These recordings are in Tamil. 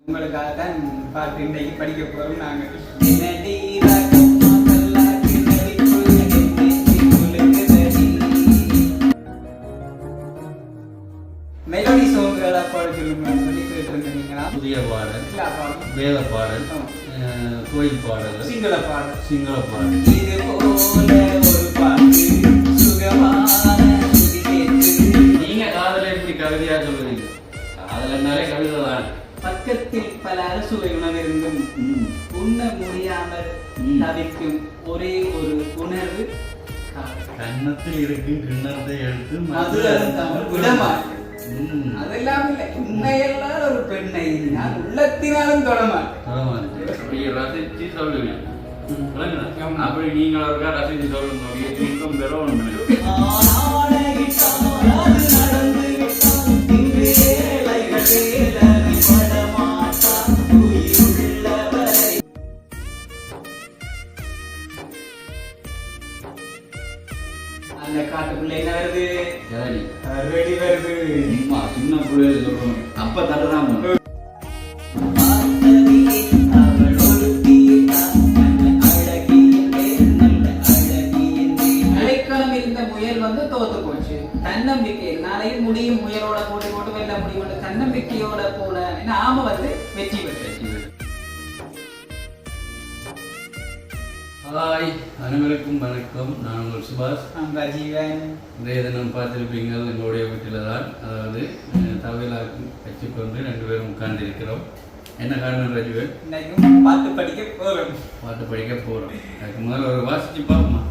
உங்களுக்காக தான் பாட்டு இன்றைக்கு படிக்க போறோம். நாங்கள் மெலோடி சோங்குகளை பாட சொல்லுங்கன்னு சொல்லி கேட்டுருந்தீங்களா? புதிய பாடல், வேத பாடல், கோயில் பாடல், சிங்கள பாடல். இது போல ஒரு பாட்டு சுகமான நீங்க காதல எப்படி கவிதையா சொல்லுவீங்க? காதலன்னாலே கவிதை தான். பக்கத்தில் பல அரசுவை உணர்ந்திருந்தும் உண்ண முடியாமல் தவிர்க்கும் ஒரே ஒரு உணர்வு கன்னத்தில் இருக்கும் கிண்ணத்தை எடுத்து விடமாட்டேன். அதெல்லாம் இல்லை, உண்மையெல்லாம் ஒரு பெண்ணை நான் உள்ளத்தினாலும் தொடமாட்டேன். ரசிச்சு சொல்லுங்க. அப்படி நீங்கள் ஒருக்கா ரசிச்சு சொல்லுங்க. அந்த காட்டுக்குள்ள என்ன வருது? ரெடி வருது. சின்ன பிள்ளைகள் சொல்றோம். அப்ப தடுறாம அழைக்காம இருந்த முயல் வந்து தோத்து போச்சு. தன்னம்பிக்கை நாளையும் முடியும், முயலோட போட்டி போட்டு வெல்ல முடியும், தன்னம்பிக்கையோட போன ஆம வந்து வெற்றி பெற்று. ஹாய், அனைவருக்கும் வணக்கம். நான் உங்கள் சுபாஷ். ராஜீவன். இன்றைய தினம் பார்த்திருப்பீங்கள், எங்களுடைய வீட்டில் தான், அதாவது தவையிலாக்கு வச்சுக்கொண்டு 2 பேரும் உட்கார்ந்து இருக்கிறோம். என்ன காரணம் ராஜீவன்? பாட்டு படிக்க போறோம். அதுக்கு முதல்ல ஒரு வாசிச்சு பாப்போமா?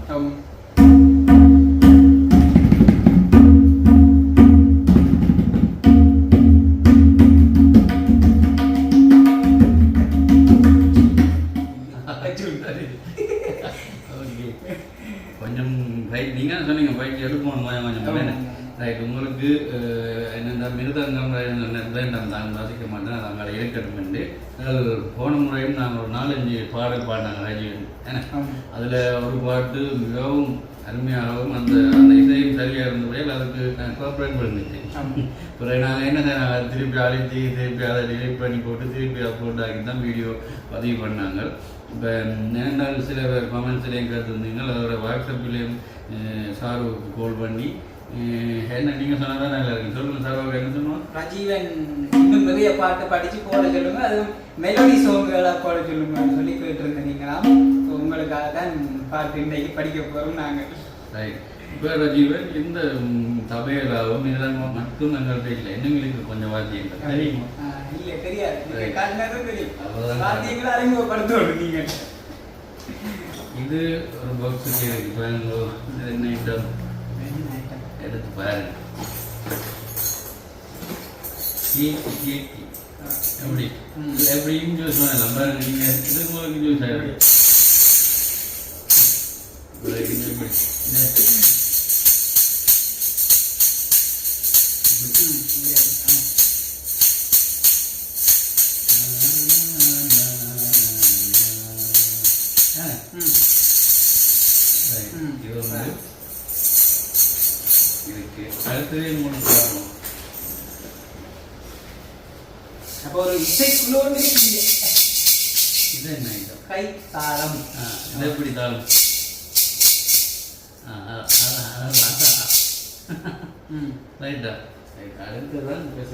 கொஞ்சம் பைக் நீங்கள் சொன்னீங்க, பைக் எடுப்போம் கொஞ்சம் ரைட். உங்களுக்கு என்னென்ன மிருதங்கம் நான் வாசிக்க மாட்டேன், அது அங்கே இருக்கட்டும்ண்டு. போன முறையும் நாங்கள் ஒரு 4-5 பாடல் பாடினாங்க ராஜீவன். ஏன்னா அதில் ஒரு பாட்டு மிகவும் அருமையாகவும் அந்த இசையும் சரியாக இருந்தபடியால் அதுக்கு கோஆப்ரேட் பண்ணிச்சு. பிறகு நாங்கள் என்ன செய்யறாங்க, திருப்பி அழைச்சி திருப்பி அதை டிலீட் பண்ணி போட்டு திருப்பி அப்லோட் ஆக்கி தான் வீடியோ பதிவு பண்ணாங்க. இப்போ நேர்ந்தால் சில பேர் கமெண்ட்ஸ்லேயும் கேட்டுருந்தீங்க, அதோட வாட்ஸ்அப்லேயும் சாருவுக்கு கால் பண்ணி என்ன நீங்கள் சொன்னால் தான் நல்லா இருக்கு. சொல்லுங்கள் சாருவுக்கு என்ன சொல்லுவோம்? ராஜீவன் இன்னும் நிறைய பாட்டு படித்து போட சொல்லுங்க, அது மெலோடி சோங்குகளை போட சொல்லுங்கன்னு சொல்லி கேட்டுருந்தீங்களா? உங்களுக்காக தான் பாட்டு இன்றைக்கு படிக்க போகிறோம் நாங்கள். ரைட். இப்போ ராஜீவன், இந்த தபையிலாவும் இதெல்லாம் மட்டும் எங்கள்கிட்ட இல்லை, என்னங்களுக்கு கொஞ்சம் வாத்தியங்கள் தெரியுமா? இல்லை, தெரியாது. தெரியும், வாத்தியங்களை அறிமுகப்படுத்தணும் நீங்கள். இது ஒரு பாக்ஸுக்கு இருக்கு பாருங்க. என்ன ஐட்டம் எடுத்து பாருங்க. கேக்கு எப்படியும் ஜூஸ் பண்ணலாம் பாருங்க. நீங்கள் இதுக்கு உங்களுக்கு ஜூஸ் ஆகிடும். இது வந்து இருக்கு. அடுத்தது மூணு பார்ப்போம். அப்போ ஒரு இசைக்குள்ளோடு இது என்ன ஐட்டம்? கை தாளம். இது எப்படி தாளம்? ரைட்டா. அடுத்ததான் பேச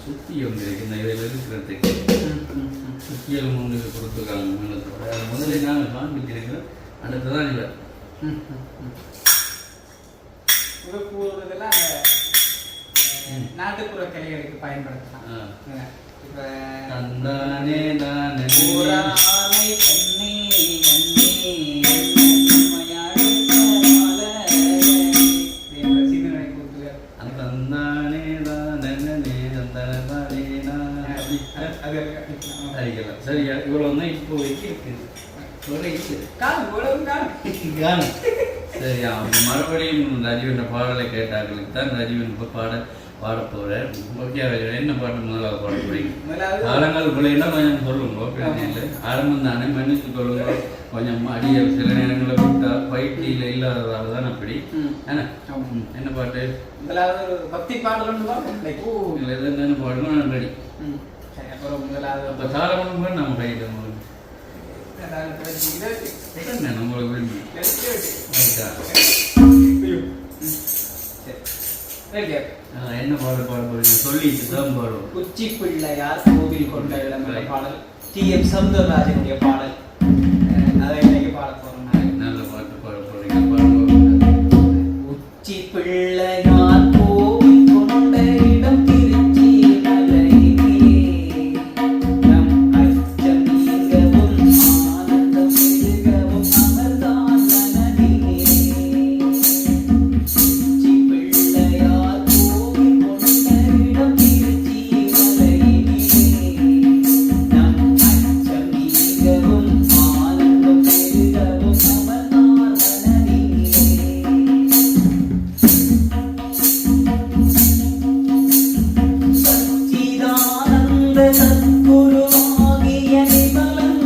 சுத்தி ஒன்று இருக்கு. இந்த இதில் இருக்கிறதுக்கு சுத்தியல் ஒன்று கொடுத்துருக்காங்க மேலத்தோட. முதல்ல நாங்கள் காண்பிச்சிருக்கிறோம். அடுத்ததான் இல்லை உறவுதெல்லாம் அந்த நாட்டுப்புற கலைகளுக்கு பயன்படுத்தலாம். இப்போ தந்தானே தானே ஊரானை கண்ணே கண்ணே அடிக்கலாம். சரியா? இவ்வளோ தான் இப்போதைக்கு இருக்குது. சரியா? அவங்க மறுபடியும் ரஜீவன் பாடலை கேட்டார்களுக்கு தான் ரஜீவன் இப்போ பாட போகிறேன். ஓகே, என்ன பாட்டு முதலாவது பாட போறீங்க? காலங்கள் பிள்ளைன்னா கொஞ்சம் சொல்லுங்க. ஓகே, இல்லை ஆரம்பம் தானே, மன்னிச்சு கொள்ளுங்க. கொஞ்சம் அடிய சில நேரங்களில் விட்டா பயிற்சியில் இல்லாததால தான் அப்படி. என்ன பாட்டு? பக்தி பாடல் இல்லை, என்ன பாடணும்? நான் ரெடி. சரி, அப்புறம் முதலாவது அப்போ தாராளம் கூட நம்ம கையில் உங்களுக்கு என்ன நம்மளுக்கு விரும்பி என்ன பாடல் பாட போறீங்க சொல்லிட்டு தான் பாடுவோம். உச்சி பிள்ளையார் கோவில் கொண்ட இடம் என்ற பாடல் TM சௌந்தரராஜனுடைய பாடல். அதை இன்னைக்கு பாட போறோம். நல்ல பாட்டு பாட போறீங்க, பாடுவோம். உச்சி பிள்ளையார் கோவில் கொண்ட இடம் திருச்சி மலையிலே நம் அச்சம் நீங்கவும் ஆனந்தம் பெருகவும் அமர்ந்தான் மனதிலே. உச்சி பிள்ளையார் கோவில் கொண்ட இடம் திருச்சி மலையிலே நம் அச்சம் நீங்கவும் ஆனந்தம் பெருகவும் அமர்ந்தான் மனதிலே. சச்சிதானந்த சத்குருவாகிய நிமலன்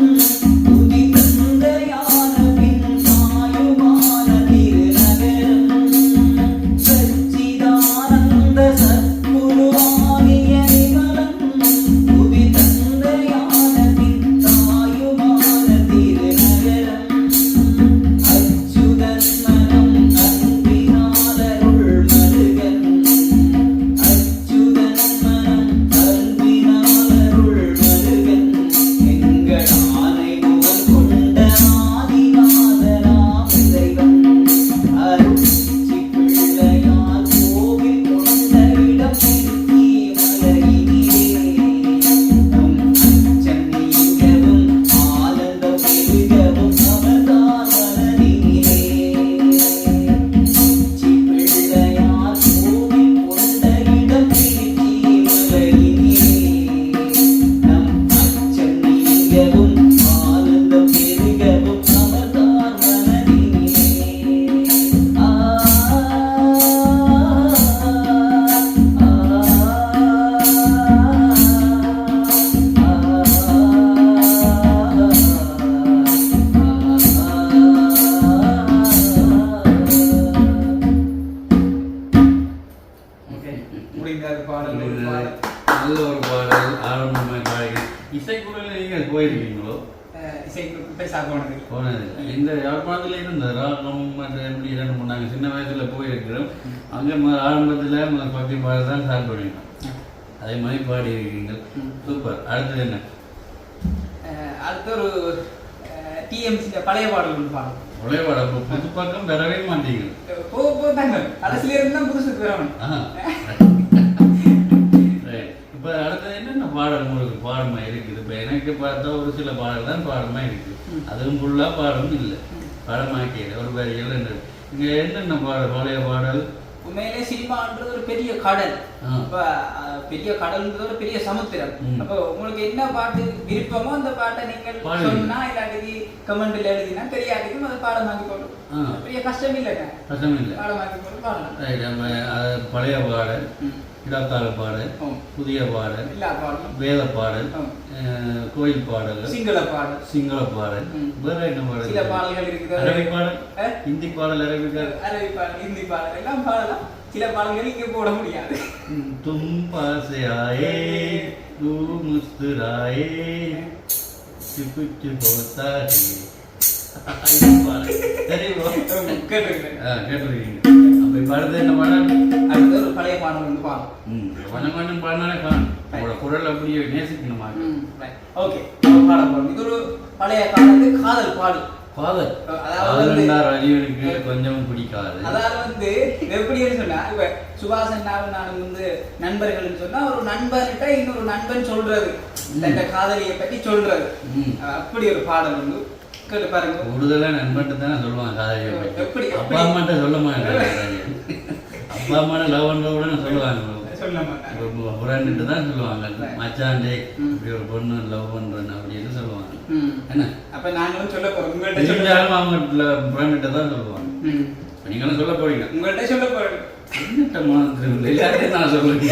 துதி தந்தையான பின் தாயுமான திருநகரம். சச்சிதானந்த சத்குருவாகிய நிமலன் துதி தந்தையான பின் தாயுமான திருநகரம். அச்சுதன் மனம் அன்பினாலருள் மருகன். அச்சுதன் மனம் அன்பினாலருள் மருகன். எங்கள் ஆனை முகம் கொண்ட ஆதிநாதனாம் இறைவன். அருட்சி பிள்ளையார் கோவில் கொண்ட இடம் திருச்சி மலையிலே நம் அச்சம் நீங்கவும் ஆனந்தம் பெருகவும் அமர்ந்தார் மனதிலே. உச்சி பிள்ளையார் கோவில் கொண்ட இடம் திருச்சி மலையிலே நம் அச்சம் நீங்கவும் ஆனந்தம் பெருகவும் அமர்ந்தார் மனதிலே. ஆ முடிந்த பாடல் ஒரு பாடல். நல்ல ஒரு பாடல் ஆரம்பமாக பாடி இசைக்குழுவில் நீங்கள் போயிருக்கீங்களோ? இசைக்கு பெருசாக போனது போனது இந்த யாழ்ப்பாணத்தில் இருந்த ராகம் மற்ற எப்படி ரெண்டு மூணு நாங்கள் சின்ன வயசில் போயிருக்கிறோம். அங்கே ஆரம்பத்தில் முதல் பக்தி பாடல் தான் ஸ்டார்ட் பண்ணிட்டோம். அதே மாதிரி பாடி இருக்கீங்க, சூப்பர். அடுத்தது என்ன? அடுத்த ஒரு TMC பழைய பாடல் ஒன்று பாடல். ஒரே பாடம் புது பக்கம் பெறவே மாட்டீங்க. தாங்க கடைசியில இருந்து தான் புதுசுக்கு வரணும். இப்போ அடுத்தது என்னென்ன பாடல் உங்களுக்கு பாடமா இருக்குது? இப்போ எனக்கு பார்த்தா ஒரு சில பாடல் தான் பாடமா இருக்குது, அதுவும் ஃபுல்லாக பாடம் இல்லை, பாடமாக்கியது ஒரு வரிகள் என்ன. இங்கே என்னென்ன பாடல் பழைய பாடல்? உண்மையிலே சினிமான்றது ஒரு பெரிய கடல். அப்ப பெரிய கடல்ன்றது ஒரு பெரிய சமுத்திரம். அப்ப உங்களுக்கு என்ன பாட்டு விருப்பமோ அந்த பாட்டை நீங்கள் சொன்னா இல்லாட்டி கமெண்ட்ல எழுதினா தெரியாதுக்கும் அதை பாடமாக்கி போடும். பெரிய கஷ்டம் இல்லைங்க, கஷ்டம் இல்லை, பாடமாக்கி போட்டு பாடலாம். பழைய பாடல், இடத்தாழ பாடல், புதிய பாடல், வேத பாடல், கோயில் பாடல், சிங்கள பாடல், வேற என்ன பாடல்? சில பாடல்கள் இருக்குது. அரபி பாடல், ஹிந்தி பாடல், அரபி பாடல், ஹிந்தி பாடல் எல்லாம் பாடலாம். சில பாடல்கள் இங்கே போட முடியாது. தும் பாஸ் ஆயே தூ முஸ்குராயே சிப்புச்சு போத்தா கேட்டுருக்கீங்க. அப்ப இப்ப அடுத்து என்ன பாடல்? அடுத்து ஒரு பழைய பாடல் வந்து பாடம் பாடினாலே உங்களோட குரல் அப்படியே நேசிக்கணுமா? ஓகே, பாட போறோம். இது ஒரு பழைய காலத்து காதல் பாடல். காதல் அதாவது கொஞ்சம் பிடிக்காது. அதாவது வந்து எப்படின்னு சொன்னா, இப்ப சுபாசன் நான் வந்து நண்பர்கள் சொன்னா ஒரு நண்பன்கிட்ட இன்னொரு நண்பன் சொல்றது, இந்த காதலியை பத்தி சொல்றது, அப்படி ஒரு பாடல் வந்து கேட்டு பாருங்க. கூடுதலா நண்பன்ட்டு தானே சொல்லுவாங்க காதலியை பத்தி. எப்படி அப்பா அம்மாட்ட சொல்ல மாட்டாங்க. அப்பா அம்மா லவ் பண்றவுடனே சொல்லுவாங்க, புறான்ட்டு தான் சொல்லுவாங்க. மச்சாண்டே இப்படி ஒரு பொண்ணு லவ் பண்றேன்னு அப்படின்னு சொல்லுவாங்க. என்ன அப்ப நாங்களும் சொல்ல போறோம். உங்கள்கிட்ட அவங்க புறான்ட்டு தான் சொல்லுவாங்க. நீங்களும் சொல்ல போறீங்க, உங்கள்கிட்ட சொல்ல போறீங்க. எல்லாத்தையும் நான் சொல்லுங்க.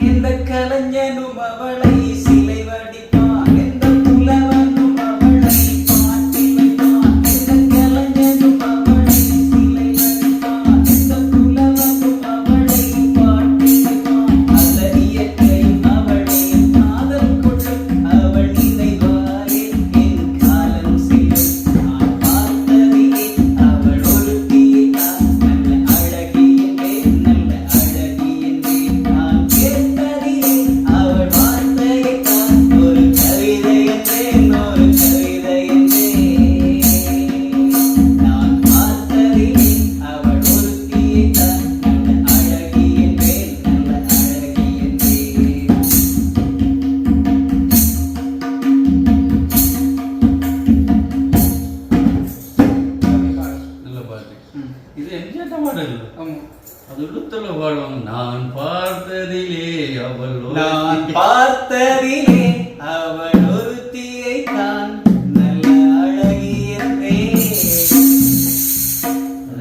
இந்த கலைஞனும் அவளை சிலை வடிப்பான், எந்த புலவனும் அவளை பாட்டி வைப்பான். இந்த கலைஞனும் அவளை சிலை வடிப்பான், எந்த புலவனும் அவளை பாட்டி வைப்பான். அல்லறிய அவள் நான் பார்த்ததிலே அவள் ஒருத்தியை தான் நல்ல அழகி என்றேன்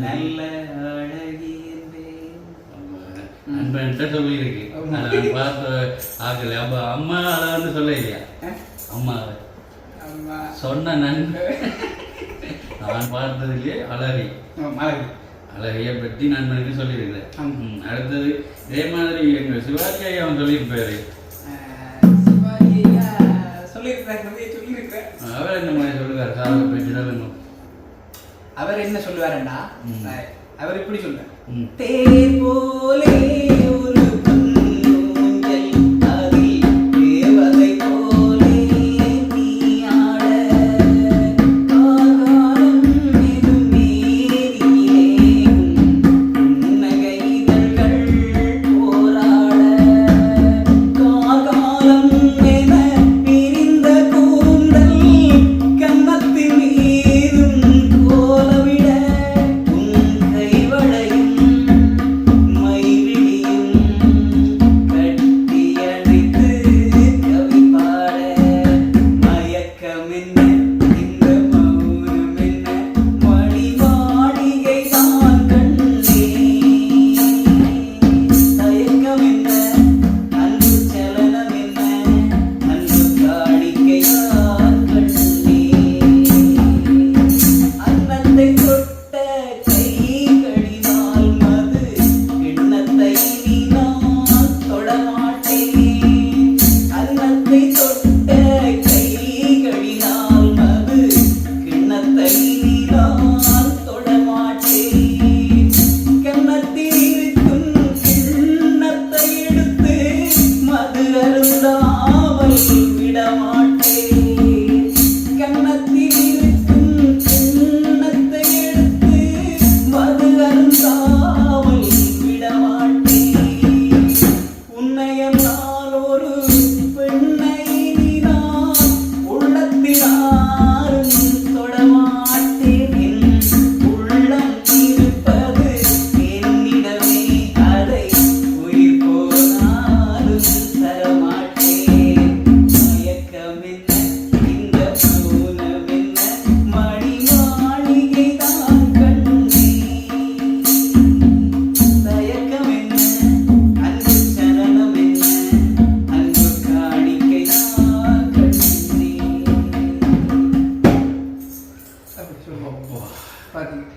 நல்ல அழகி என்றேன் நண்பன்ட்ட சொல்லியிருக்கு. நான் பார்த்த ஆக்கல அப்ப அம்மா அழகான்னு சொல்ல இல்லையா? அம்மா சொன்ன நண்பன் நான் பார்த்ததுலயே அழகி அழகிய பற்றி நண்பனுக்கு சொல்லியிருக்கிறேன். அடுத்தது இதே மாதிரி எங்க சிவாஜி ஐயா அவன் சொல்லியிருப்பாரு. அவர் என்ன மாதிரி சொல்லுவார்? சாதனை பற்றி தான் அவர் என்ன சொல்லுவாருன்னா அவர் இப்படி சொல்லுவார். தேர் போலே ஒரு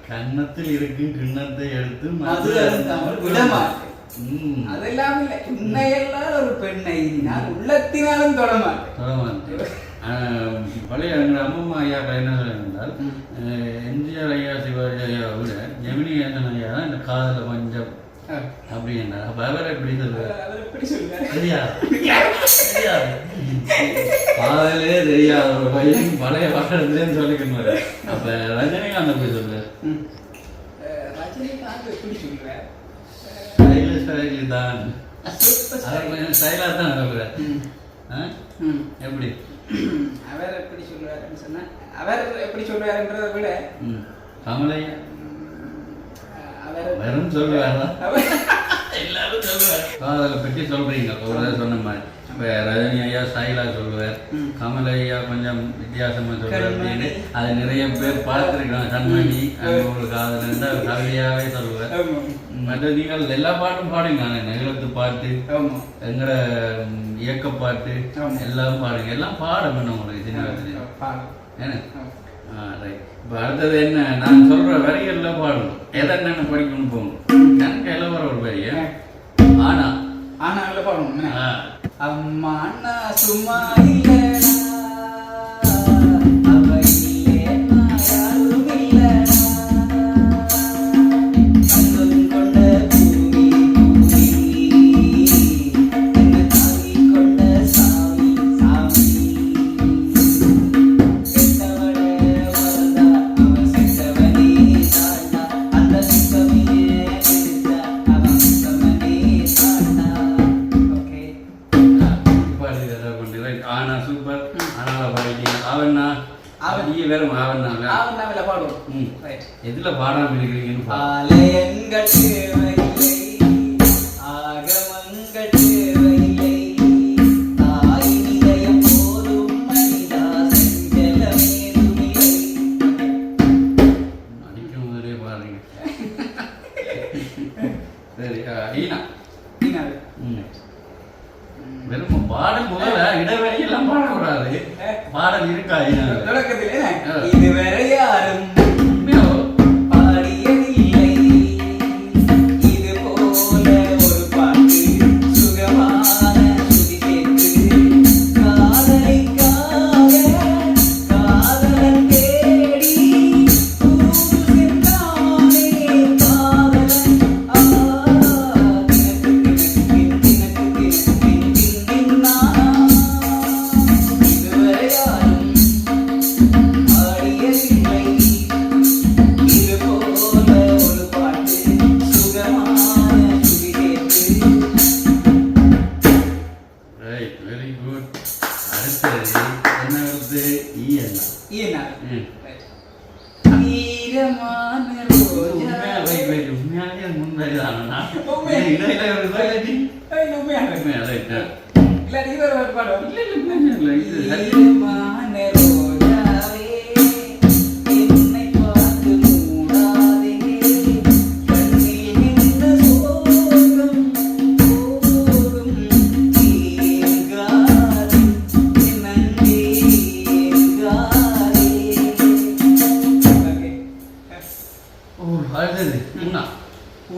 கன்னத்தில் இருக்கும் கிண்ணத்தை எடுத்து மது அருந்தாமல் விடமாட்டேன். அதெல்லாம் இல்லை, உன்னையெல்லாம் ஒரு பெண்ணை நான் உள்ளத்தினாலும் தொடமாட்டேன். பழைய எங்கள் அம்மம்மா ஐயா என்ன சொல்லியிருந்தால், எம்ஜிஆர் ஐயா சிவாஜி ஐயா விட ஜெமினி ஆண்டனி ஐயா தான் இந்த காதல கொஞ்சம் அப்படின்னா. அப்ப அவர் எப்படி சொல்லுவார்? தெரியாது காதலே தெரியாது ஒரு பையன் பழைய பாடத்துலேன்னு சொல்லிக்கணும். அப்ப ரஜினிகாந்த் எப்படி சொல்லுவார்? ரஜினிகாந்த் எப்படி சொல்லுவார்? ஸ்டைல் தான், ஸ்டைலாக தான் சொல்லுவார். எப்படி அவர் எப்படி சொல்லுவாருன்னு சொன்னா, அவர் எப்படி சொல்லுவாருன்றதை விட கமலையா வெறும் சொல்லுவாரா? எல்லாரும் சொல்லுவார். காதலை பற்றி சொல்றீங்க ஒரு சொன்ன மாதிரி. இப்போ ரஜினி ஐயா ஸ்டைலாக சொல்லுவார், கமல் ஐயா கொஞ்சம் வித்தியாசமா சொல்லுவார் அப்படின்னு அது நிறைய பேர் பார்த்துருக்காங்க. கண்மணி உங்களுக்கு காதல் இருந்தால் கவிதையாகவே சொல்லுவார். மற்ற நீங்கள் எல்லா பாட்டும் பாடுங்க, நிகழ்த்து பாட்டு, எங்கட இயக்க பாட்டு எல்லாம் பாடுங்க. எல்லாம் பாட வேணும் உங்களுக்கு சின்ன வயசுல. ஏன்னா ரைட். இப்போ அடுத்தது என்ன, நான் சொல்ற வரிகள்லாம் பாடணும். எதை என்னென்ன படிக்கணும்னு போகணும். எனக்கு எல்லாம் வர ஒரு வரி ஆனா ஆனால பாடணும். அம்மா அண்ணா சும்மா இல்லைனா அவ இல்லைனா யாரும் இல்லைனா கண்ணும் கொண்ட பூமி என்ன தாங்கி கொண்ட சாமி சாமி செத்தவள வந்தா அவ செத்தவனே தாண்டா அந்த சுத்தமியே எடுத்த அவன் சுத்தமனே தாண்டா. ஓகே ஆனா சூப்பர். ஆனால பாடிட்டீங்க. அவன்னா நீங்க வெறும் ஆவண்ணாவில பாடுவோம். எதுல பாடாம இருக்கிறீங்கன்னு ஆலயங்கட்டு வைலை ஆகமங்கட்டு வெறும் பாடல் முதல்ல இடைவெளியெல்லாம் பாடக்கூடாது. பாடல் இருக்கா தொடக்கத்திலே இதுவரை யாரும் பாடியதில்லை இது போல ஒரு பாட்டு சுகமான சுதி கேட்டு காதலிக்காக காதலன் தேடி தூது சென்றானே காதலன் இதுவரை யாரும் பாடியதில்லை இது போல ஒரு பாட்டு சுகமான சுதி கேட்டு. Right, very good. அடுத்தது என்ன வருது? ஈயண்ணா. ஈயனார். ம். ஈரமான ரோஜா. உண்மையாலே முன்வரிதானா? உண்மையா? இடையில வருதா இல்லாட்டி? உண்மையாக உண்மையா, ரைட். இல்லாட்டி இது ஒரு பாடம். இல்ல, இது சரி. ஈரமான ரோஜாவே என்னை பார்த்து மூடாதே கண்ணில் நின்ற சோகம் போகும் ஏங்காதே நன்றி ஏங்காதே. ஓ, அடுத்தது முன்னா.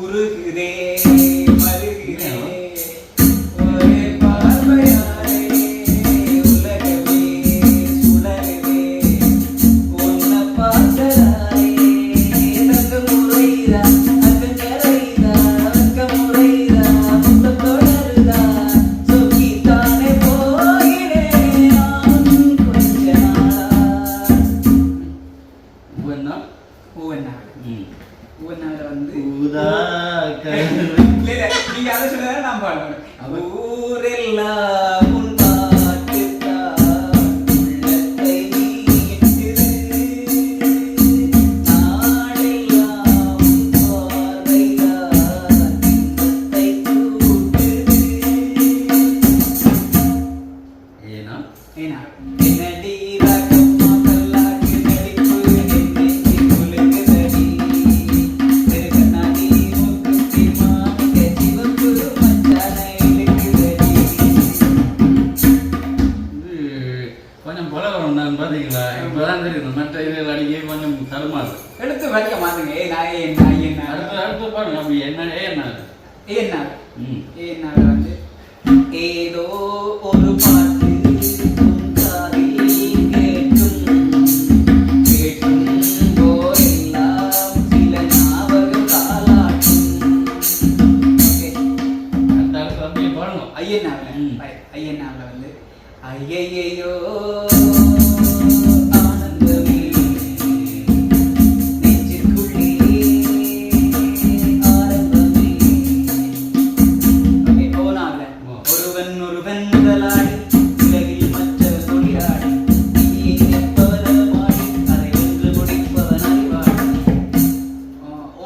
உருகுதே மருகுதே ஒரே பார்வையாலே உலகமே சுடருதே உன்னை பார்த்ததாலே ரங்கம் முறைதா அங்கம் கரைதா ரங்கம் முறைதா முத்தம் தொடருதா சொக்கித்தானே போகிறேன் நான் கொஞ்ச நாளா. உவன்னா? ஒவ்வொன்னாள் ம். ஒவ்வொன்னாள் வந்து ஊதா கரு. இல்ல, நீங்க அதை சொன்னதால நான் பாடுவேன். ஊரெல்லாம் உன் பாட்டுத்தான் உள்ளத்தை மீட்டுது. நாடெல்லாம் உன் பார்வைதான் இன்பத்தை கூட்டுது. ஏனா? ஏனா, என்னடி ராகம்மா பல்லாக்கு நடிப்பு என்னை குலுக்குதடி. திருக்கண்ணாடி மூக்குத்தி மாமிக சிவப்பு மச்சானை இழுக்குதடி. இது கொஞ்சம் பலவரம் தான் பார்த்தீங்களா? இப்பதான் தெரியுது. மற்ற இதில் அடிக்க கொஞ்சம் தடுமாறு. எடுத்து வடிக்க மாத்துங்க. ஏனா ஏனா ஏனா அடுத்து பாருங்க. அப்படி என்ன ஏன்னா? ஏனா ம். ஏனா வந்து ஏதோ ஒரு பாட்டு உன் காதில் கேட்கும் கேட்கும் போதெல்லாம் சில ஞாபகம் தாலாட்டும். ஓகே, அடுத்து அப்படியே பாருங்க. ஐயனாவில் வந்து ஐயையோ ஆனந்தமே நெஞ்சிற்குள்ளே ஆரம்பமே. ஓகே, போனாங்க. ஒருவன் ஒருவன் முதலாளி உலகில் மற்றவன் தொழிலாளி நீ எப்பவனமாடி அதை வென்று முடிப்பவன் அறிவாளி.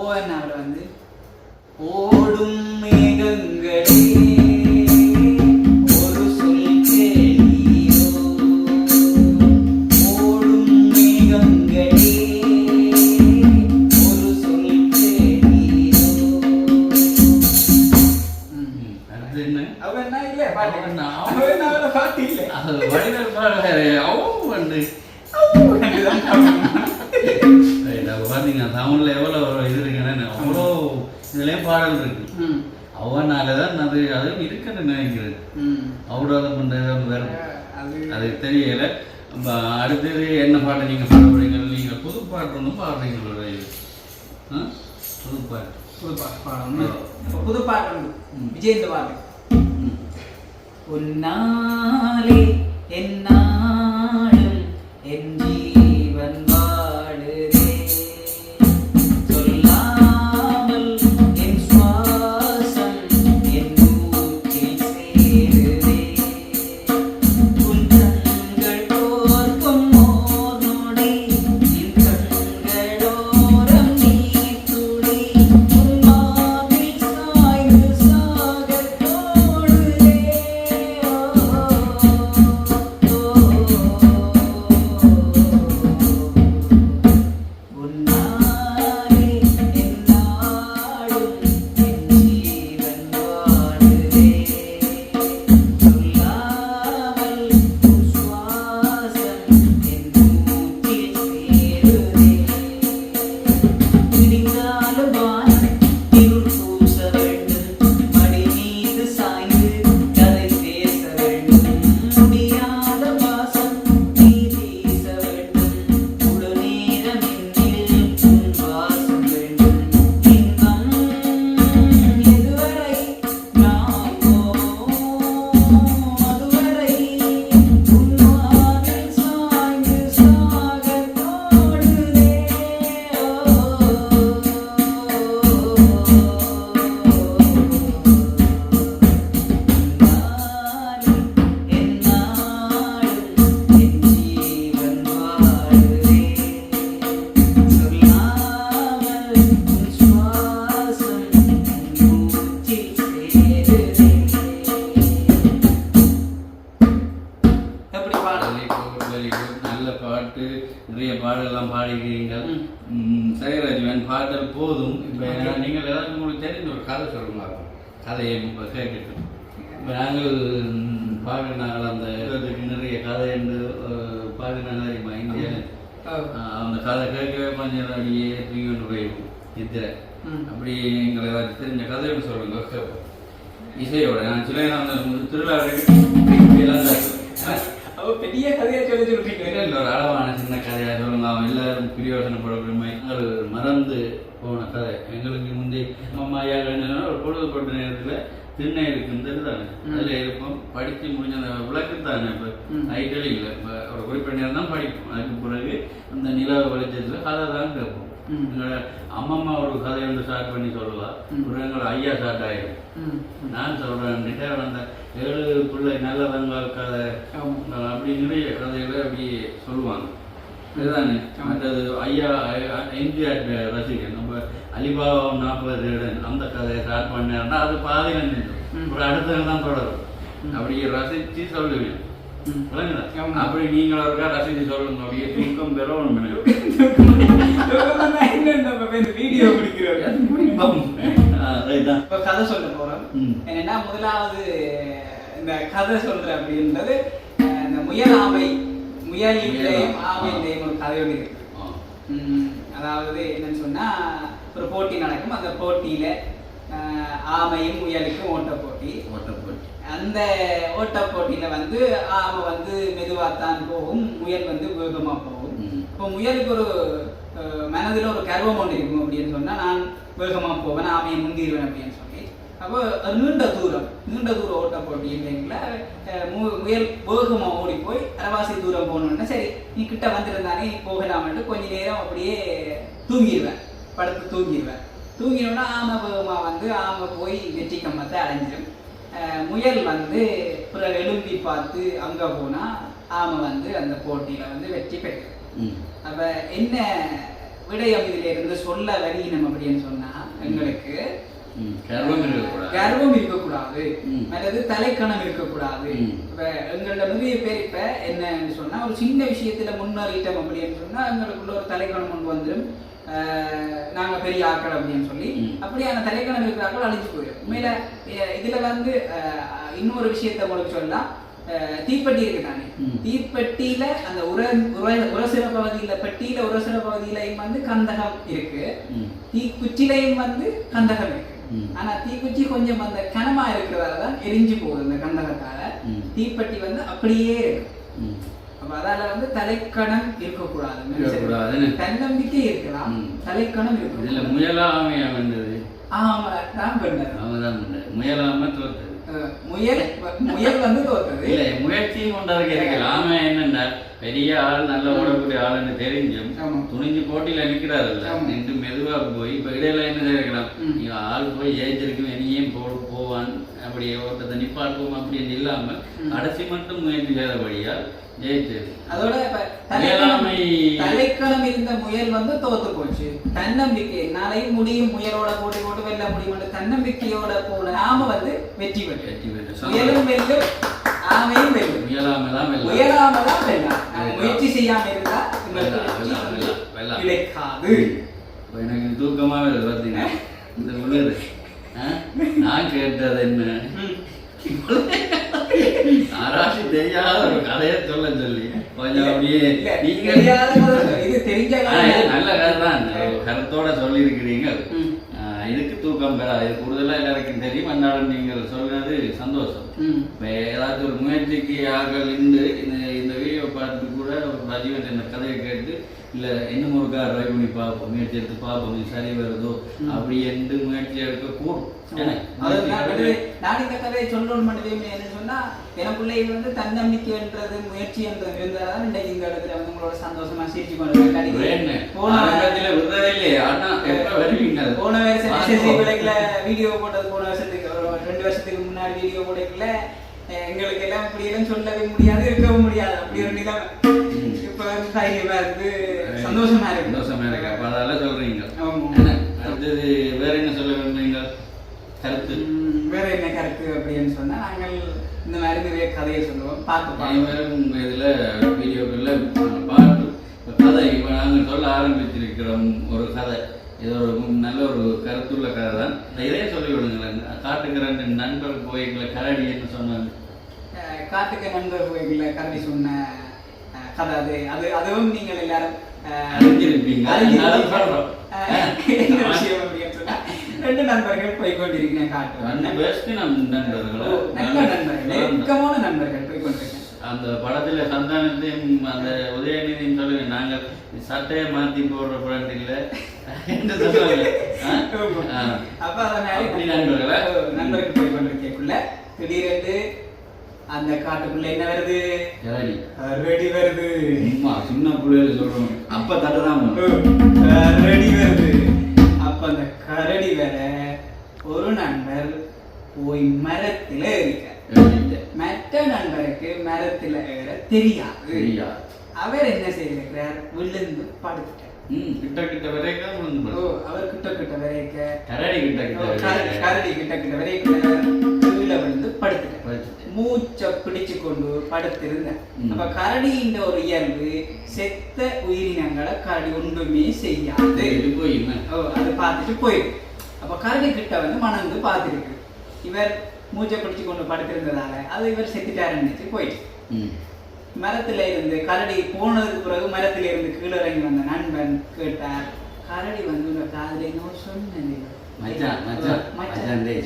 ஓனாவில் வந்து ஓடும் மேகங்களே ஒரு சொல் கேளீரோ ஓடும் மேகங்களே ஒரு சொல் கேளீரோ. அடுத்து என்ன? அவன் என்ன இல்ல பாட்டு அவன் அவன் என்ன பாட்டு இல்ல அது வடிவேல் பாடுவாரு. வந்து பார்த்தீங்கன்னா தமிழ்ல எவ்வளோ இது இருக்குன்னு அவ்வளோ இதுலேயும் பாடல் இருக்கு. அவனால தான் அது அதுவும் இருக்குன்னு நினைக்கிறேன். அவ்வளோ பண்ணுறது வேறு அது தெரியல. அடுத்தது என்ன பாட்டு நீங்கள் பாட போறீங்க? நீங்கள் புது பாட்டு ஒன்றும் பாடுறீங்களோட இது புது பாட்டு புது பாட்டு விஜயந்த பாட்டு. உன்னாலே என்னாலும் என் ஜீவன் வாழுதே சொல்லாமல் என் சுவாசம் என் மூச்சில் சேருதே உன் கண்கள் தோற்கும் ஓர் நொடி என் கண்களோரம் நீர் துளி உன் மார்பில் சாய்ந்து சாகத் தோடுதே. நிறைய பாடலாம் பாடிக்கிறீங்கள். சரி ராஜீவன், பாடல் போதும். இப்போ நீங்கள் ஏதாவது உங்களுக்கு தெரிஞ்ச ஒரு கதை சொல்லுங்க, கதையை கேட்கட்டும். இப்போ நாங்கள் பாடினாங்கள் அந்த நிறைய கதை என்று பாடினாங்க இந்தியா. அந்த கதை கேட்கவே கொஞ்சம் அப்படியே தூங்கி கொண்டு போயிடும் நித்திரை. அப்படி எங்களை ஏதாச்சும் தெரிஞ்ச கதைன்னு சொல்லுங்க கேட்போம் இசையோட. நான் சில நேரம் திருவிழா பெரிய கதையா சொல்லி சொல்றீங்க. ஒரு அளவான சின்ன கதையா சொல்லுங்க. அவன் எல்லாரும் பிரியோசனப்படமே மறந்து போன கதை. எங்களுக்கு முந்தி அம்மா ஐயா ஒரு பொழுதுபட்ட நேரத்துல திண்ணை இருக்குன்னு தானே அதுல இருப்போம். படிச்சு முடிஞ்ச அந்த விளக்கு தானே இப்ப ஐடியல் இல்லை. இப்ப ஒரு குறிப்பிட்ட நேரம் தான் படிப்போம். அதுக்கு பிறகு அந்த நில வெளிச்சத்துல கதை தான் கேட்போம். எங்களோட அம்மம்மா ஒரு கதையை வந்து ஸ்டார்ட் பண்ணி சொல்லலாம். ஒரு எங்களோட ஐயா ஸ்டார்ட் ஆயிடும். நான் சொல்றேன் அந்த 7 பிள்ளை நல்ல வெங்கால் கதை அப்படி நிறைய கதைகளை அப்படி சொல்லுவாங்க. இதுதானே மற்றது ஐயா எம்ஜிஆர் ரசிகன் நம்ம அலிபாபா 40 அந்த கதையை ஸ்டார்ட் பண்ணா அது பாதியில் நின்றும் ஒரு அடுத்தது தான் தொடரும். அப்படி ரசிச்சு சொல்லுவேன். அப்படி நீங்கள இருக்கா ரசிச்சு சொல்லுங்க. அப்படியே தூக்கம் பெறணும். வீடியோ இப்ப கதை சொல்ல போறோம். என்னன்னா முதலாவது இந்த கதை சொல்ற அப்படின்றது இந்த முயல் ஆமை முயலையும் ஆமையிலையும் ஒரு கதை ஒன்று இருக்கு. அதாவது என்னன்னு சொன்னா ஒரு போட்டி நடக்கும். அந்த போட்டியில ஆமையும் முயலுக்கும் ஓட்ட போட்டி. அந்த ஓட்ட போட்டியில வந்து ஆமை வந்து மெதுவாத்தான் போகும், முயல் வந்து வேகமா போகும். இப்போ முயலுக்கு ஒரு மனதில் ஒரு கர்வம் ஒன்று இருக்கும். அப்படின்னு சொன்னா நான் வேகமா போவேன், ஆமையை முந்திடுவேன் அப்படின்னு சொல்லி. அப்போ நீண்ட தூரம் ஓட்ட போட்டி இல்லைங்களா, முயல் வேகமா ஓடி போய் அரவாசி தூரம் போகணுன்னா சரி நீ கிட்ட வந்துருந்தானே போகலாமட்டு கொஞ்ச நேரம் அப்படியே தூங்கிடுவேன், படுத்து தூங்கினோன்னா ஆமை வேகமா வந்து ஆமை போய் வெற்றி கம்பத்தை அடைஞ்சிடும். முயல் வந்து பிறகு எழும்பி பார்த்து அங்க போனா ஆமை வந்து அந்த போட்டியில வந்து வெற்றி பெற்று. அப்ப என்ன விடயம் இதுல இருந்து சொல்ல வரீனம் அப்படின்னு சொன்னா எங்களுக்கு கர்வம் இருக்கக்கூடாது, அல்லது தலைக்கணம் இருக்கக்கூடாது. இப்ப எங்களோட நிறைய பேர் இப்ப என்னன்னு சொன்னா ஒரு சின்ன விஷயத்துல முன்னேறிட்டோம் அப்படின்னு சொன்னா எங்களுக்குள்ள ஒரு தலைக்கணம் கொண்டு வந்துடும். நாங்க பெரிய ஆக்கள் அப்படின்னு சொல்லி அப்படியான தலைக்கணம் இருக்கிறார்கள் அழிஞ்சு போயிடும். உண்மையில இதுல வந்து இன்னொரு விஷயத்த உங்களுக்கு சொல்லலாம். தீப்பெட்டி இருக்கு தானே, தீப்பெட்டியில அந்த உரசிற பகுதியில பெட்டியில உரசிற பகுதியிலையும் வந்து கந்தகம் இருக்கு, தீக்குச்சிலையும் வந்து கந்தகம் இருக்கு. ஆனா தீக்குச்சி கொஞ்சம் அந்த கனமா இருக்கிறதாலதான் எரிஞ்சு போகுது அந்த கந்தகத்தால. தீப்பெட்டி வந்து அப்படியே இருக்கு. அப்ப அதால வந்து தலைக்கணம் இருக்கக்கூடாது, தன்னம்பிக்கை இருக்கலாம், தலைக்கணம் இருக்கு. முயலாமையா வந்தது. ஆமா நான் பண்ணேன். அவதான் முயலாம தோற்றது. முயல் வந்து தோற்றது இல்ல, முயற்சியும் கொண்டதுக்கு இருக்கு. ஆமை என்னன்னா பெரிய ஆள் நல்ல ஓடக்கூடிய ஆளுன்னு தெரிஞ்சும் துணிஞ்சு போட்டியில நிக்கிறாருல்ல, நின்று மெதுவா போய் இப்ப இடையில என்ன இருக்கலாம் ஆள் போய் ஜெயிச்சிருக்கும் இனியும் போவான் அப்படியே ஓட்டத்தை நிப்பாட்டுவோம் அப்படின்னு இல்லாம கடைசி மட்டும் முயற்சி செய்தபடியால் ஜெயிச்சது. அதோட தலைக்கணம் இருந்த முயல் வந்து தோத்து போச்சு. தன்னம்பிக்கை நாளையும் முடியும், முயலோட போட்டி போட்டு வெல்ல முடியும் தன்னம்பிக்கையோட போன ஆமை வந்து வெற்றி பெற்று. முயலும் வெல்லும், ஆமையும் வெல்லும். முயலாமதான் வெல்லாம். முயற்சி செய்யாம இருந்தா கிடைக்காது. எனக்கு தூக்கமாவே பார்த்தீங்கன்னா இந்த முயல் நான் கேட்டது என்ன ஆராய்ச்சி தெரியாத ஒரு கதையை சொல்ல சொல்லி கொஞ்சம் அப்படியே நீங்க நல்ல கதை தான் கருத்தோட சொல்லி இருக்கிறீங்க. இதுக்கு தூக்கம் பெறாது, இது கூடுதலா எல்லாருக்கும் தெரியும். அதனால நீங்கள் சொல்றது சந்தோஷம். இப்ப ஏதாச்சும் ஒரு முயற்சிக்கு ஆக்கள் இந்த வீடியோ பார்த்து கூட ராஜீவன் இந்த கதையை கேட்டு இல்ல இன்னும் ஒரு கார் ட்ரை பண்ணி பார்ப்போம், முயற்சி எடுத்து பார்ப்போம், சரி வருதோ அப்படி என்று முயற்சி எடுக்க கூடும். நான் இந்த கதையை சொல்லணும் மட்டுமே என்ன சொன்னா எனக்குள்ள இது வந்து தன்னம்பிக்கைன்றது முயற்சி என்றது இருந்தால்தான் இன்றைக்கு இந்த இடத்துல வந்து உங்களோட சந்தோஷமா சிரிச்சு கொண்டு போன வருஷம் வீடியோ போட்டது, போன வருஷத்துக்கு 2 வருஷத்துக்கு முன்னாடி வீடியோ போடல எங்களுக்கு எல்லாம் இப்படி எல்லாம் சொல்லவே முடியாது, இருக்கவும் முடியாது. அப்படி ஒரு நிலைமை இப்ப வந்து தைரியமா இருக்கு, சந்தோஷமா இருக்கு. அப்ப அதெல்லாம் சொல்றீங்க. அடுத்தது வேற என்ன சொல்ல விரும்புறீங்க? கருத்து வேற என்ன கருத்து அப்படின்னு சொன்னா நாங்கள் இந்த மாதிரி நிறைய கதையை சொல்லுவோம். பார்த்து இதுல வீடியோக்கள்ல பாட்டு கதை நாங்கள் சொல்ல ஆரம்பிச்சிருக்கிறோம் ஒரு கதை. இது ஒரு நல்ல ஒரு கருத்துள்ள கதை தான். இதே சொல்லி விடுங்களேன். காட்டுக்கு 2 நண்பர் போய்களை கரடி என்ன சொன்னாங்க? காட்டுக்கு நண்பர் போய்களை கரடி சொன்ன கதை அது. அதுவும் நீங்கள் எல்லாரும் அறிஞ்சிருப்பீங்க. என்ன விஷயம் அப்படின்னு சொன்னா 2 நண்பர்கள் போய் கொண்டிருக்கிறேன் காட்டு. நல்ல நண்பர்கள், நெருக்கமான நண்பர்கள் போய் கொண்டிருக்கேன். அந்த படத்துல சந்தானத்தையும் அந்த உதயநிதியும் சொல்லுங்க, நாங்கள் சட்டையை மாத்தி போடுற ஃப்ரெண்ட் இல்ல என்று சொல்லுவாங்க. அப்ப நண்பர்கள் போய் கொண்டிருக்கக்குள்ள திடீரென்று அந்த காட்டுக்குள்ள என்ன வருது? கரடி வருது. சின்ன பிள்ளைகள் சொல்றோம், அப்ப தட்டுதான் கரடி வருது. அப்ப அந்த கரடி வர ஒரு நண்பர் போய் மரத்துல இருக்க, மற்ற நண்பருக்கு மரத்துல ஏற தெரியாது. அவர் என்ன செய்திருக்கிறார்? விழுந்து படுத்துட்டார். கிட்ட வரைக்கும் அவர் கிட்ட வரைக்க கரடி கிட்ட வரைக்க கீழே விழுந்து படுத்துட்டார். மூச்சை பிடிச்சு கொண்டு படுத்திருந்த. அப்ப கரடியின் ஒரு இயல்பு செத்த உயிரினங்களை கரடி ஒன்றுமே செய்யாது. அது பார்த்துட்டு போயிடும். அப்ப கரடி கிட்ட வந்து மணந்து பார்த்துருக்கு. இவர் மூச்சை பிடிச்சு கொண்டு படுத்திருந்ததால அது இவர் செத்துட்டாருன்னு நினைச்சு போயிடுச்சு. மரத்துல இருந்து கரடி போனதுக்கு பிறகு மரத்துல இருந்து கீழே இறங்கி வந்த நண்பன் கேட்டார், கரடி வந்து உங்க காதல இன்னொரு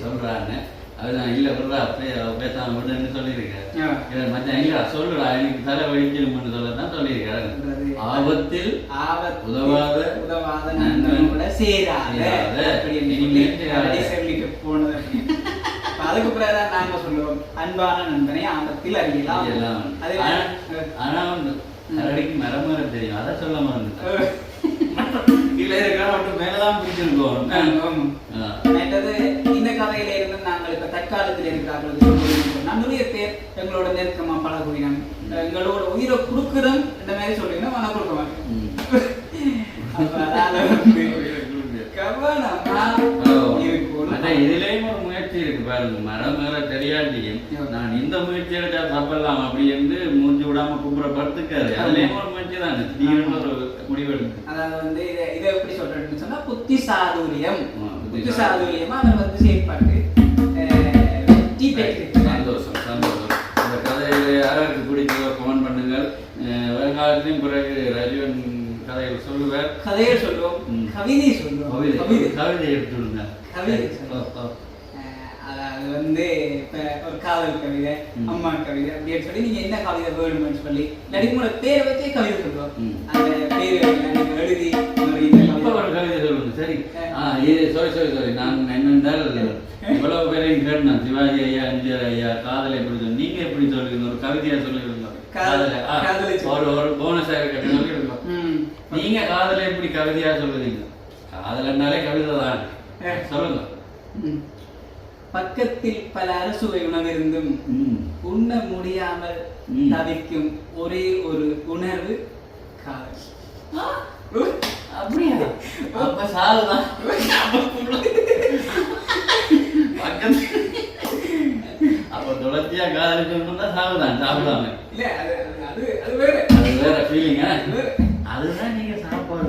சொல்றாங்க. அதுதான் இல்ல சொல்றா பேசாம விடுன்னு சொல்லியிருக்காரு. மச்சான் இல்ல சொல்றா எனக்கு தலை வலிக்கணும்னு சொல்லதான் சொல்லியிருக்காரு. ஆபத்தில் உதவாத நண்பனோட சேராத சொல்லிட்டு போனது. அதுக்கு பிறகுதான் நாங்க சொல்லுவோம், அன்பான நண்பனை ஆபத்தில் அறியலாம். ஆனா கரடிக்கு மரம் தெரியும், அதை சொல்ல மறந்து மேலதான் பிடிச்சிருக்கோம். இந்த கதையில இருந்து நாங்கள் இப்ப தற்காலத்தில் இருக்கிறார்கள் நிறைய பேர் எங்களோட நெருக்கமா பழகுவினம், எங்களோட உயிரை கொடுக்குறோம் இந்த மாதிரி சொல்றீங்கன்னா மன கொடுக்க மாட்டேன். இதுலயும் ஒரு முயற்சி இருக்கு பாருங்க. மரம் மேல தெரியாட்டியும் நான் இந்த முயற்சி எடுத்தா தப்பலாம் அப்படி என்று மூஞ்சி விடாம குப்புறப்படுத்துக்காரு. அதுலயும் ஒரு முயற்சி தான் ஒரு முடிவெடுக்கு. அதாவது வந்து இதை எப்படி சொல்றேன்னு சொன்னா புத்தி சாதுரியம். புத்தி சாதுரியமா அவர் வந்து செயல்பாட்டு சந்தோஷம் சந்தோஷம். இந்த கதையில யாராருக்கு பிடிச்சதோ கமெண்ட் பண்ணுங்கள். வருங்காலத்திலும் பிறகு ரஜிவன் கதைகள் சொல்லுவார். கதைகள் சொல்லுவோம், கவிதை சொல்லுவோம். கவிதை எடுத்துடுங்க. அதாவது வந்து இப்ப ஒரு காதல் கவிதை, அம்மா கவிதை அப்படின்னு சொல்லி நீங்க என்ன கவிதை வேணும்னு சொல்லி நடிகோட பேரை வச்சே கவிதை சொல்லுவோம். அந்த பேரை எழுதி ஒரு கவிதை சொல்லுங்க. சரி சாரி நான் என்னென்றால் இவ்வளவு பேரையும் கேட்டேன். சிவாஜி ஐயா, எம்ஜிஆர் ஐயா காதலை எப்படி சொல்லு, நீங்க எப்படி சொல்லுவீங்க? ஒரு கவிதையா சொல்லிருங்க. ஒரு போனஸா இருக்க சொல்லிருக்கோம். நீங்க காதலை எப்படி கவிதையா சொல்லுவீங்க? காதல்னாலே கவிதை தான். சொல்லுங்க. பக்கத்தில் பல அரசுவை உணவிருந்தும் உண்ண முடியாமல் தவிக்கும் ஒரே ஒரு உணர்வு காதல். அப்படியா? அப்ப சாவுதான். அப்ப தொடர்ச்சியா காதலிச்சு சாவுதான். சாப்பிடாம இல்ல, அது வேற ஃபீலிங்க. அதுதான் நீங்க சாப்பாடு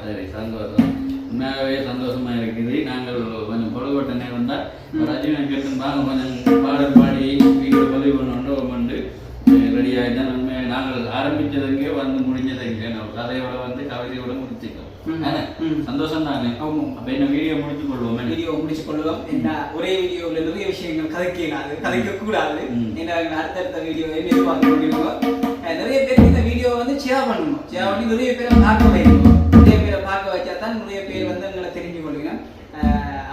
சரி. சந்தோஷம், உண்மையாகவே சந்தோஷமா இருக்குது. நாங்கள் கொஞ்சம் பொழுதுபட்ட நேரம் தான் ரஜினி கேட்டுருந்தாங்க. கொஞ்சம் பாடல் பாடி வீடியோ பதிவு பண்ணோண்டு ரெடி ஆகிதான். உண்மையாக நாங்கள் ஆரம்பிச்சதுக்கே வந்து முடிஞ்சதுங்க. நம்ம கதையோட வந்து கவிதையோட முடிச்சுக்கோம். சந்தோஷம் தானே? அப்ப என்ன வீடியோ முடிச்சு கொள்வோம். வீடியோ முடிச்சு கொள்வோம். என்ன ஒரே வீடியோவில் நிறைய விஷயங்கள் கதைக்க கூடாது. அடுத்தடுத்த வீடியோ எதிர்பார்க்க முடியும். நிறைய பேருக்கு இந்த வீடியோ வந்து ஷேர் பண்ணணும். ஷேர் பண்ணி நிறைய பேரை பார்க்க வைக்கணும். நிறைய பேரை பார்க்க வச்சா தான் நிறைய பேர் வந்து எங்களை தெரிஞ்சு கொள்ளுங்க.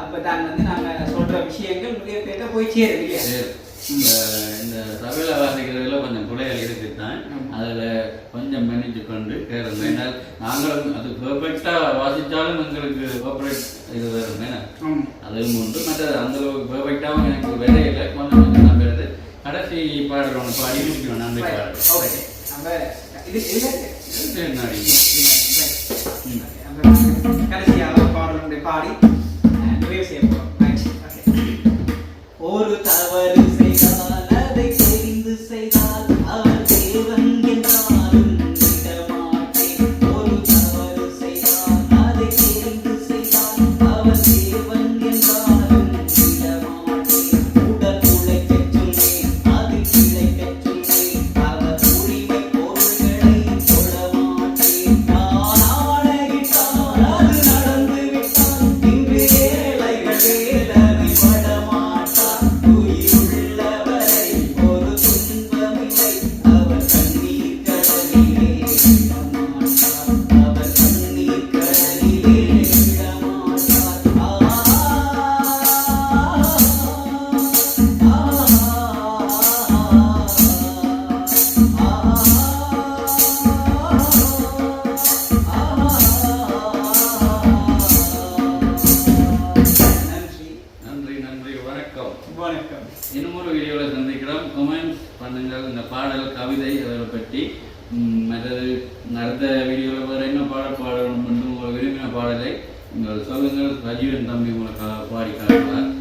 அப்பதான் வந்து நாங்க சொல்ற விஷயங்கள் நிறைய பேர்கிட்ட போய் சேருது இல்லையா? இந்த சபையில வாசிக்கிறதுல கொஞ்சம் பிள்ளைகள் இருக்குதான். அதுல கொஞ்சம் மன்னிச்சு கொண்டு கேளுங்க. ஏன்னால் நாங்களும் அது பெர்ஃபெக்டா வாசிச்சாலும் எங்களுக்கு கோஆபரேட் இது வருமே. அதுவும் உண்டு. மற்ற அந்த அளவுக்கு பெர்ஃபெக்டாவும் எனக்கு வேலையில கொஞ்சம் கொஞ்சம் நம்புறது. கடைசி பாடல் ஒன்று பாடி முடிக்கணும். நன்றி பாடல். கடைசியாக பாடல் ஒன்றை பாடி நிறைவு செய்ய போறோம். ஒரு தவறு செய்தால் அதை தெரிந்து செய்தால் வணக்கம். வணக்கம். இன்னும் ஒரு வீடியோவில் சந்திக்கிறோம். கமெண்ட்ஸ் பண்ணுங்கள் இந்த பாடல் கவிதை அதை பற்றி. மற்றது அடுத்த வீடியோவில் வேறு என்ன பாடல் பாடணும் என்று உங்களை விரும்பின பாடலை நீங்கள் சொல்லுங்கள். ரஜீவன் தம்பி உங்களுக்காக பாடி காட்டுவார்.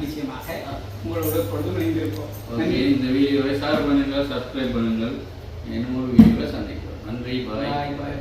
நிச்சயமாக உங்களோட பொழுது முடிந்திருப்போம். ஓகே, இந்த வீடியோவை ஷேர் பண்ணுங்கள், சப்ஸ்கிரைப் பண்ணுங்கள். இன்னும் ஒரு வீடியோவில் சந்திக்கிறோம். நன்றி. பாய்.